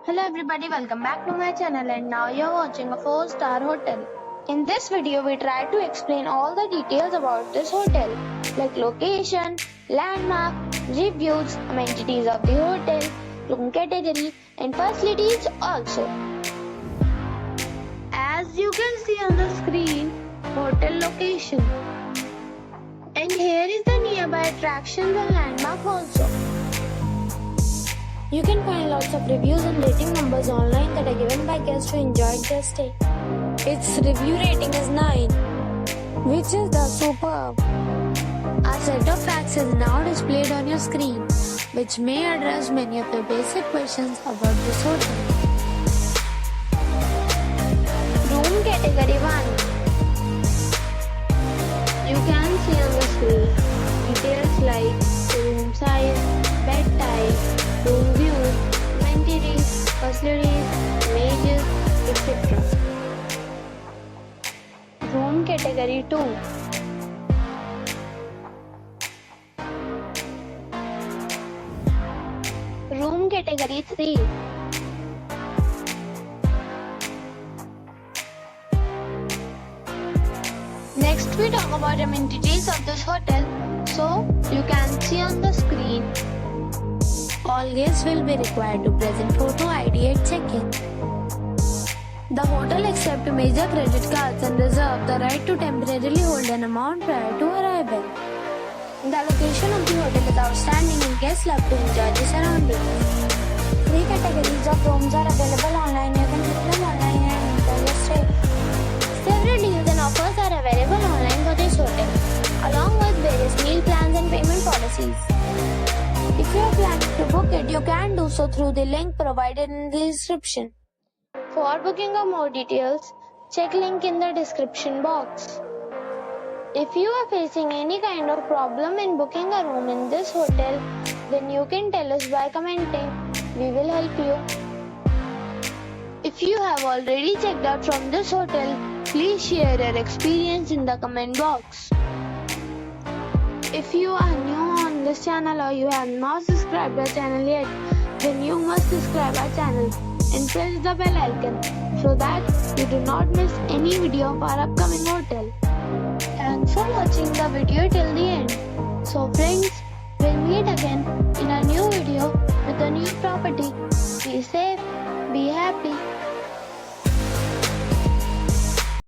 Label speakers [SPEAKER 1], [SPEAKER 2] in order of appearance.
[SPEAKER 1] Hello everybody, welcome back to my channel and now you're watching a 4-star hotel. In this video, we try to explain all the details about this hotel like location, landmark, reviews, amenities of the hotel, room category and facilities also. As you can see on the screen, hotel location. And here is the nearby attractions and landmark also. You can find lots of reviews and rating numbers online that are given by guests who enjoyed their stay. Its review rating is 9, which is the superb. A set of facts is now displayed on your screen, which may address many of your basic questions about this hotel. Room category 1. You can see on the screen details like room size, bed type, room view, amenities, facilities, images, etc. Room category 2. Room category 3. Next we talk about amenities of this hotel. So you can see on the screen. All guests will be required to present photo ID at check-in. The hotel accepts major credit cards and reserves the right to temporarily hold an amount prior to arrival. The location of the hotel is outstanding and guests love to enjoy the surroundings. 3 categories of rooms are available online. You can book them online and enjoy your stay. Several deals and offers are available online for this hotel, along with various meal plans and payment policies. If you are planning to book it, you can do so through the link provided in the description. For booking or more details, check link in the description box. If you are facing any kind of problem in booking a room in this hotel, then you can tell us by commenting. We will help you. If you have already checked out from this hotel, please share your experience in the comment box. If you are new on this channel or you have not subscribed our channel yet, then you must subscribe our channel and press the bell icon so that you do not miss any video of our upcoming hotel. Thanks for watching the video till the end. So friends, we'll meet again in a new video with a new property. Be safe, be happy.